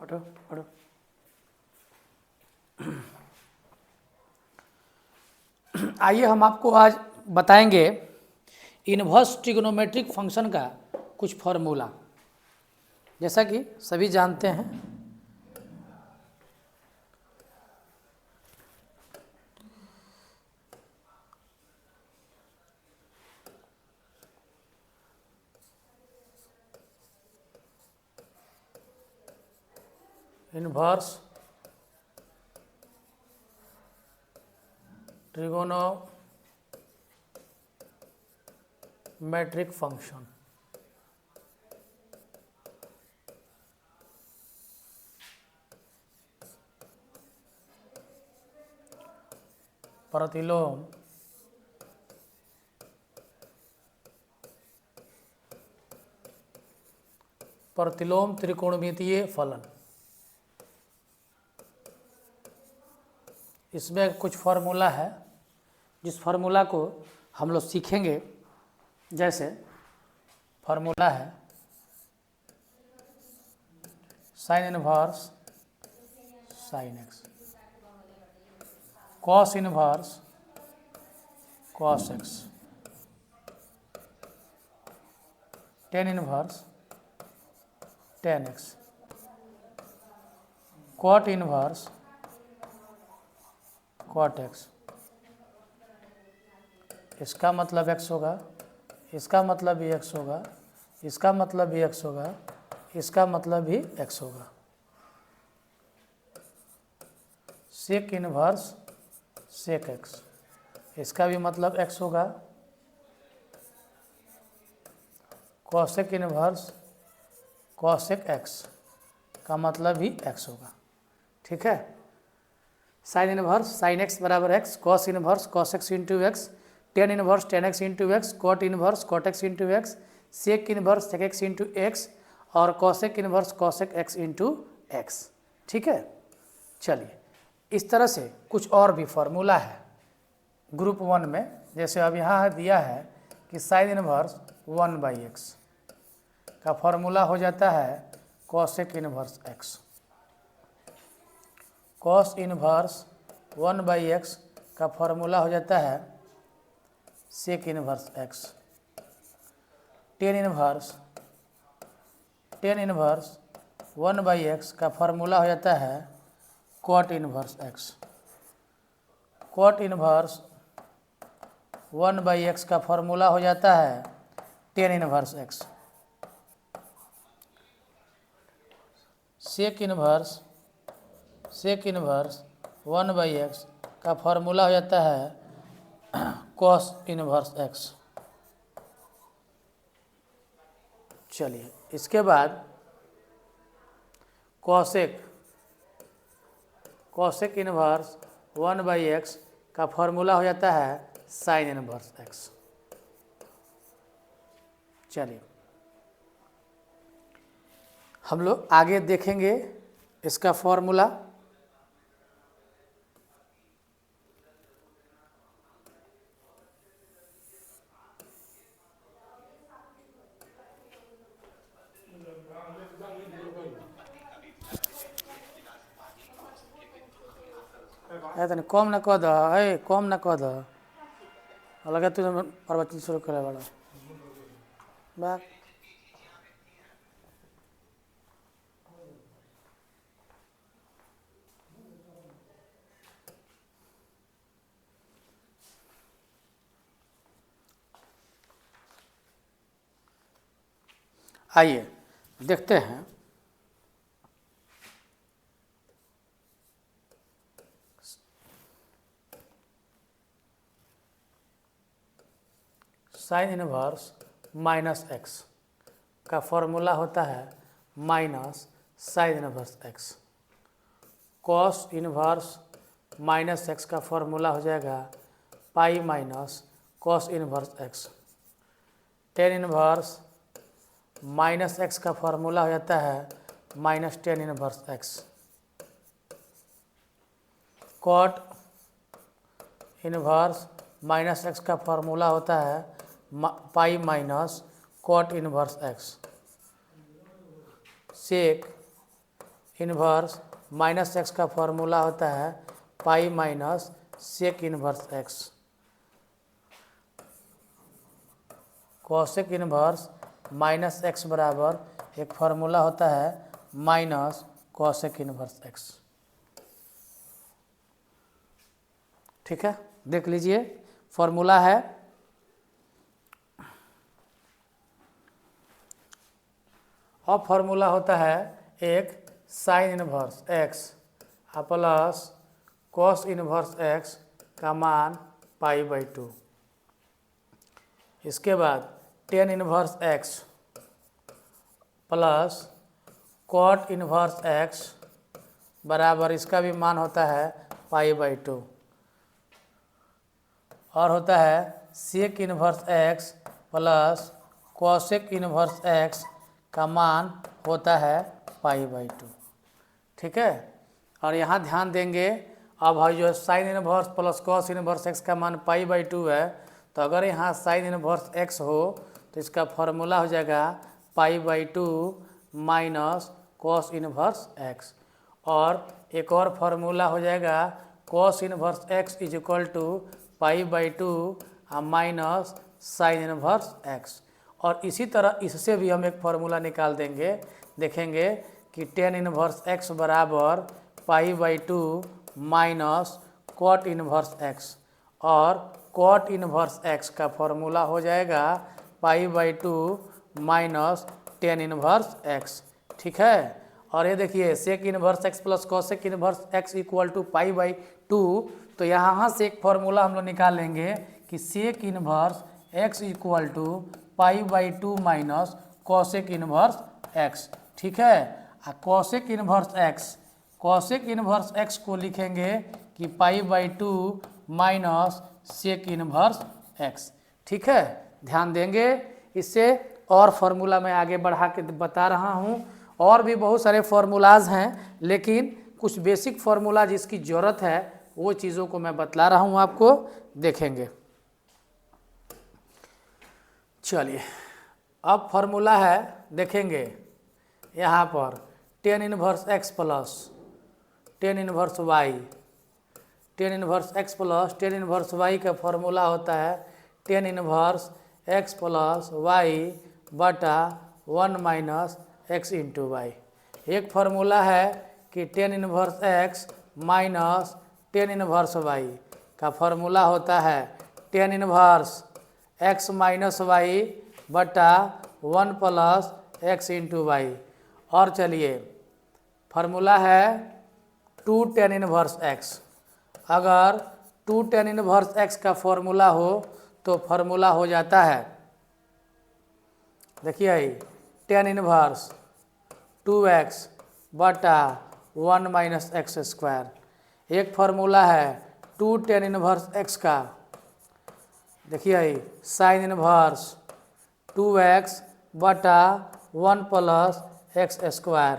पढ़ो पढ़ो। आइए हम आपको आज बताएंगे इन्वर्स ट्रिग्नोमेट्रिक फंक्शन का कुछ फॉर्मूला। जैसा कि सभी जानते हैं इन्वर्स ट्रिगोनोमेट्रिक फंक्शन प्रतिलोम त्रिकोणमितीय फलन। इसमें कुछ फार्मूला है जिस फार्मूला को हम लोग सीखेंगे। जैसे फार्मूला है sine inverse sine x, cos inverse cos x, tan inverse tan x, cot inverse cot x. इसका मतलब x होगा, इसका मतलब भी x होगा, इसका मतलब भी x होगा, इसका मतलब भी x होगा। सेक इनवर्स सेक एक्स, इसका भी मतलब x होगा। कॉसेक इनवर्स कॉसेक एक्स का मतलब भी x होगा। ठीक है। साइन इनवर्स साइन एक्स बराबर x, cos inverse cos x into x, tan inverse tan x into x, cot inverse cot x into x, sec inverse sec x into x और cosec inverse cosec x into x. ठीक है। चलिए, इस तरह से कुछ और भी फार्मूला है ग्रुप 1 में। जैसे अब यहाँ दिया है कि साइन इनवर्स 1/x का फार्मूला हो जाता है cosec inverse x. Cos inverse 1/x का फार्मूला हो जाता है sec inverse x. Tan inverse 1/x का फार्मूला हो जाता है cot inverse x. Cot inverse 1/x का फार्मूला हो जाता है tan inverse x. Sec inverse 1/x का फार्मूला हो जाता है कॉस इनवर्स एक्स। चलिए, इसके बाद कॉसेक इनवर्स 1/x का फार्मूला हो जाता है साइन इनवर्स एक्स। चलिए, हम लोग आगे देखेंगे इसका फॉर्मूला। तनी कम न कह दे, कम न कह दे, लगे तुझे प्रवचन शुरू करे वाला बात। आइए देखते हैं साइन इनवर्स माइनस एक्स का फॉर्मूला होता है minus sine inverse x. Cos inverse minus x का फॉर्मूला हो जाएगा pi minus cos inverse x. Tan inverse minus x का फॉर्मूला हो जाता है minus tan inverse x. Cot inverse minus x का फॉर्मूला होता है pi minus cot inverse x. Sec inverse minus x का फॉर्मूला होता है pi minus sec inverse x. Cosec inverse minus x बराबर एक फार्मूला होता है माइनस कॉसेक इन्वर्स एक्स। ठीक है, देख लीजिए फॉर्मूला है और फॉर्मूला होता है एक sine inverse x plus cos inverse x का मान π/2। इसके बाद tan inverse x plus cot inverse x बराबर इसका भी मान होता है π/2 और होता है sec inverse x plus cosec inverse x का मान होता है π/2। ठीक है, और यहाँ ध्यान देंगे अब जो sign inverse plus cos inverse x का मान π/2 है, तो अगर यहाँ साइन इन्वर्स एक्स हो तो इसका फॉर्मूला हो जाएगा π/2 माइनस कॉस इन्वर्स एक्स, और एक और फार्मूला हो जाएगा cos inverse x is equal to π/2 minus sine inverse x. और इसी तरह इससे भी हम एक फार्मूला निकाल देंगे, देखेंगे कि टेन इन्वर्स एक्स बराबर π/2 माइनस कॉट इन्वर्स एक्स, और कॉट इन्वर्स एक्स का फॉर्मूला हो जाएगा π/2 माइनस टेन इन्वर्स एक्स। ठीक है, और ये देखिए sec inverse x plus cosec inverse x equal to π/2, तो यहाँ से एक फॉर्मूला हम लोग निकाल लेंगे कि sec inverse x equal to π/2 minus cosec inverse x. ठीक है, कॉसेक इन्वर्स एक्स को लिखेंगे कि π/2 माइनस सेक इन्वर्स एक्स। ठीक है, ध्यान देंगे इससे, और फार्मूला मैं आगे बढ़ा के बता रहा हूँ। और भी बहुत सारे फार्मूलाज हैं, लेकिन कुछ बेसिक फार्मूला जिसकी ज़रूरत है वो चीज़ों को मैं बतला रहा हूँ, आपको देखेंगे। चलिए अब फार्मूला है, देखेंगे यहाँ पर tan inverse x plus tan inverse y, tan inverse x plus tan inverse y का फॉर्मूला होता है tan inverse x plus y बटा 1 माइनस एक्स इंटू वाई। एक फार्मूला है कि tan inverse x minus tan inverse y का formula होता है tan inverse x minus y बटा 1 प्लस एक्स इंटू वाई। और चलिए फार्मूला है 2 टेन इन्वर्स एक्स। अगर 2 टेन इन्वर्स एक्स का फॉर्मूला हो तो फार्मूला हो जाता है, देखिए टेन इन्वर्स 2x बटा 1 माइनस एक्स स्क्वायर। एक फार्मूला है 2 टेन इन्वर्स एक्स का, देखिए साइन इन्वर्स 2x बटा 1 प्लस एक्स स्क्वायर।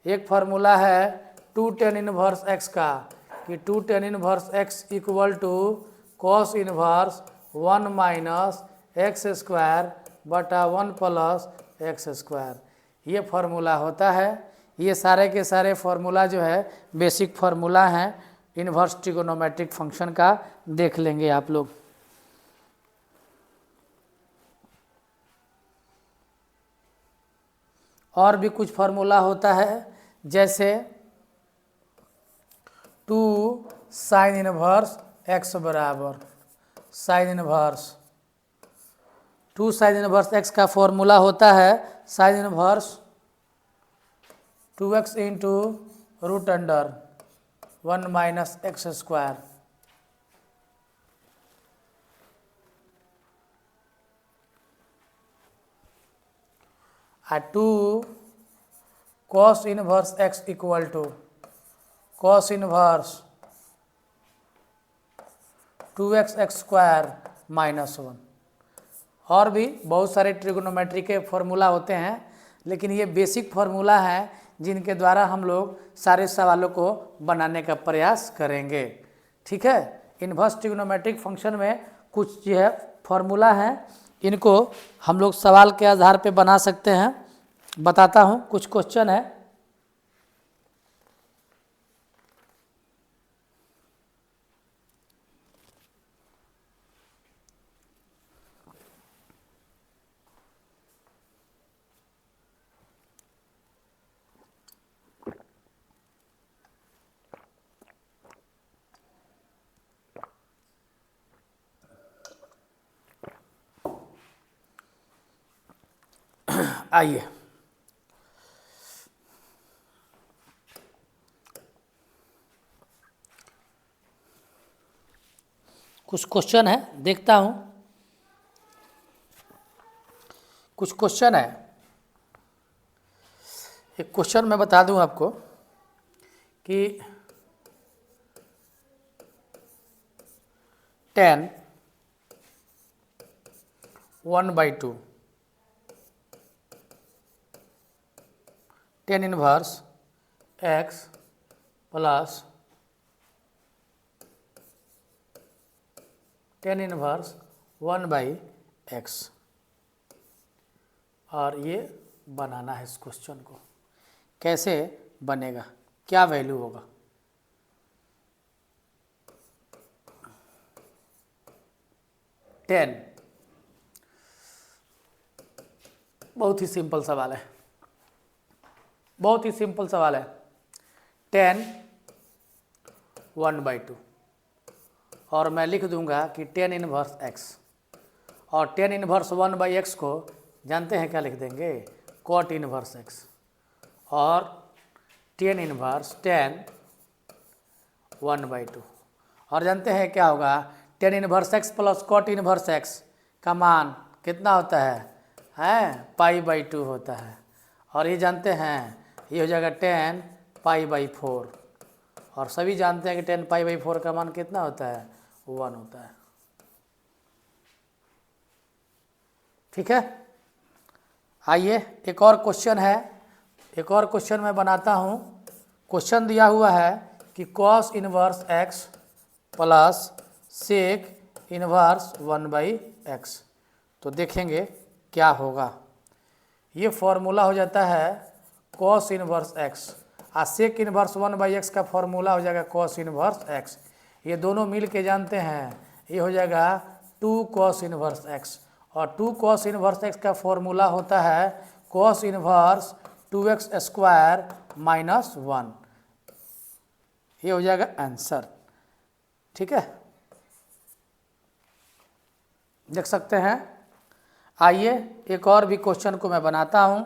एक फार्मूला है 2 टेन इन्वर्स एक्स का कि 2 tan inverse x equal to cos inverse 1 minus x square बटा 1 प्लस एक्स स्क्वायर। ये फार्मूला होता है। ये सारे के सारे फार्मूला जो है बेसिक फार्मूला हैं इन्वर्स ट्रिगोनोमेट्रिक फंक्शन का, देख लेंगे आप लोग। और भी कुछ फार्मूला होता है, जैसे 2 साइन इन्वर्स एक्स बराबर sine inverse 2 sine inverse x का फॉर्मूला होता है sine inverse 2x into root under 1 minus x square. और 2 cos inverse x equal to cos inverse 2x x square minus 1। और भी बहुत सारे ट्रिगोनोमेट्री के फॉर्मूला होते हैं, लेकिन ये बेसिक फार्मूला है जिनके द्वारा हम लोग सारे सवालों को बनाने का प्रयास करेंगे। ठीक है, इन्वर्स ट्रिगोनोमेट्रिक फंक्शन में कुछ जो है फार्मूला है, इनको हम लोग सवाल के आधार पे बना सकते हैं। बताता हूँ, कुछ क्वेश्चन है। आइए कुछ क्वेश्चन है, देखता हूँ। कुछ क्वेश्चन है, एक क्वेश्चन मैं बता दूं आपको कि 10 1/2 10 inverse x plus 10 inverse 1/x, और ये बनाना है इस क्वेश्चन को। कैसे बनेगा, क्या वैल्यू होगा? टेन, बहुत ही सिंपल सवाल है, बहुत ही सिंपल सवाल है। 10 1/2 और मैं लिख दूंगा कि 10 इनवर्स x, और 10 इनवर्स 1/x को जानते हैं क्या लिख देंगे? कॉट इनवर्स x, और 10 इनवर्स 10 1/2, और जानते हैं क्या होगा? 10 inverse x plus cot inverse x का मान कितना होता है π/2 होता है, और ये जानते हैं ये हो जाएगा 10 π/4, और सभी जानते हैं कि 10 π/4 का मान कितना होता है? 1 होता है। ठीक है, आइए एक और क्वेश्चन है, एक और क्वेश्चन मैं बनाता हूँ। क्वेश्चन दिया हुआ है कि cos inverse x plus sec inverse 1/x, तो देखेंगे क्या होगा। ये फॉर्मूला हो जाता है कॉस इनवर्स x, और सेक इनवर्स 1/x का फॉर्मूला हो जाएगा कॉस इनवर्स x। ये दोनों मिल के जानते हैं, ये हो जाएगा 2 कॉस इनवर्स x, और 2 कॉस इनवर्स x का फॉर्मूला होता है cos inverse 2x square minus 1। ये हो जाएगा आंसर। ठीक है, देख सकते हैं। आइए एक और भी क्वेश्चन को मैं बनाता हूं।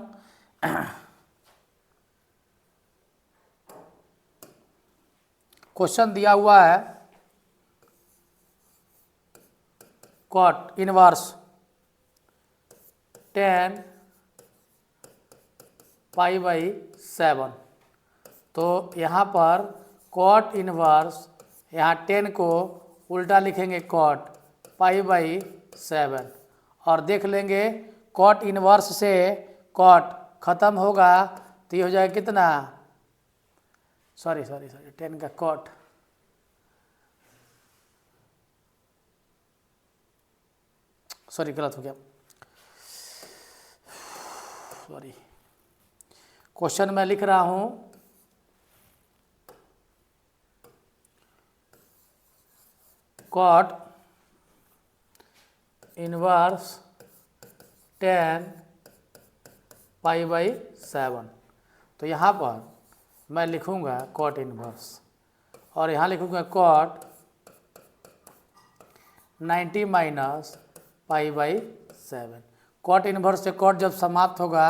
क्वेश्चन दिया हुआ है कॉट इनवर्स 10 π/7, तो यहाँ पर कॉट इनवर्स, यहाँ 10 को उल्टा लिखेंगे कॉट π/7, और देख लेंगे कॉट इनवर्स से कॉट खत्म होगा तो ये हो जाएगा कितना? सॉरी 10 का कॉट, सॉरी गलत हो गया, सॉरी। क्वेश्चन मैं लिख रहा हूं कॉट इनवर्स 10 π/7, तो यहाँ पर मैं लिखूँगा कॉट इनवर्स, और यहाँ लिखूँगा कॉट 90 माइनस π/7। कॉट इनवर्स से कॉट जब समाप्त होगा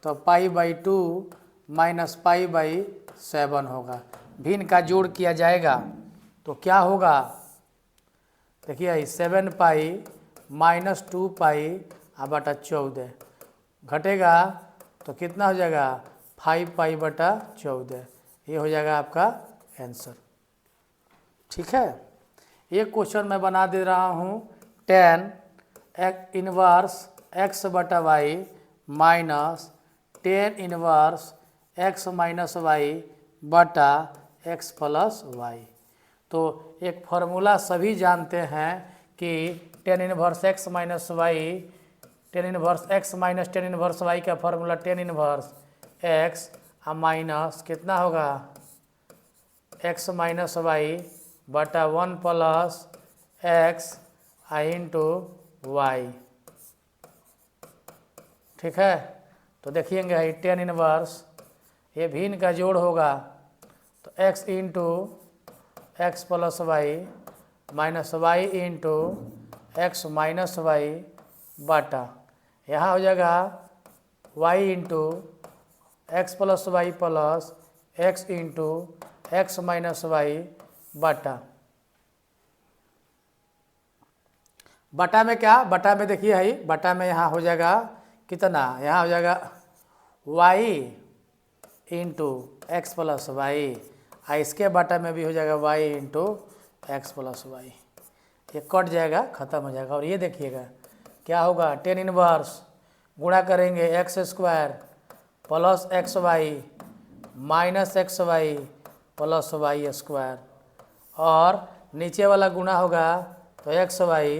तो π/2 माइनस π/7 होगा। भिन्न का जोड़ किया जाएगा तो क्या होगा? देखिए 7π माइनस 2π/14 घटेगा तो कितना हो जाएगा? 5π/14। ये हो जाएगा आपका आंसर। ठीक है, एक क्वेश्चन मैं बना दे रहा हूँ 10 inverse x/y minus 10 inverse x minus y बटा x प्लस वाई। तो एक फार्मूला सभी जानते हैं कि 10 inverse x minus y, 10 inverse x minus 10 inverse y का फार्मूला 10 इनवर्स x माइनस कितना होगा? x माइनस वाई बटा 1 प्लस x इंटू वाई। ठीक है, तो देखिएंगे 10 इनवर्स, ये भिन्न का जोड़ होगा तो x into x plus y minus y into x minus y बटा, यहाँ हो जाएगा y into x plus y plus x into x minus y बटा बटा में क्या, बटा में देखिए भाई, बटा में यहाँ हो जाएगा कितना, यहाँ हो जाएगा y into x plus y, इसके बटा में भी हो जाएगा y into x plus y. ये कट जाएगा, खत्म हो जाएगा। और ये देखिएगा क्या होगा, टेन इनवर्स गुणा करेंगे x square plus x y minus x y plus y square, और नीचे वाला गुणा होगा तो x y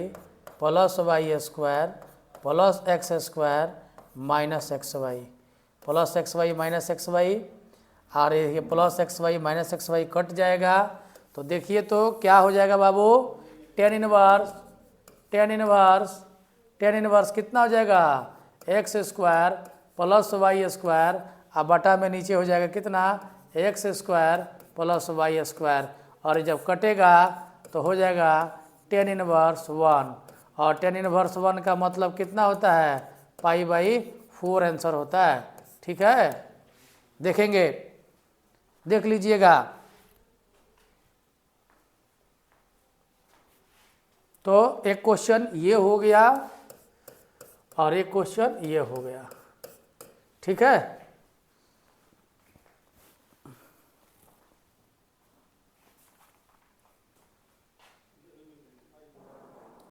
plus y square plus x square minus x y plus x y minus x y, और ये plus x y minus x y cut जाएगा। तो देखिए तो क्या हो जाएगा बाबू, tan inverse tan inverse tan inverse कितना हो जाएगा, x square plus y square, और बटा में नीचे हो जाएगा कितना, x square plus y square, और जब कटेगा तो हो जाएगा टेन इनवर्स वन, और टेन इनवर्स वन का मतलब कितना होता है, पाई बाई 4 आंसर होता है। ठीक है, देखेंगे, देख लीजिएगा। तो एक क्वेश्चन ये हो गया और एक क्वेश्चन ये हो गया। ठीक है।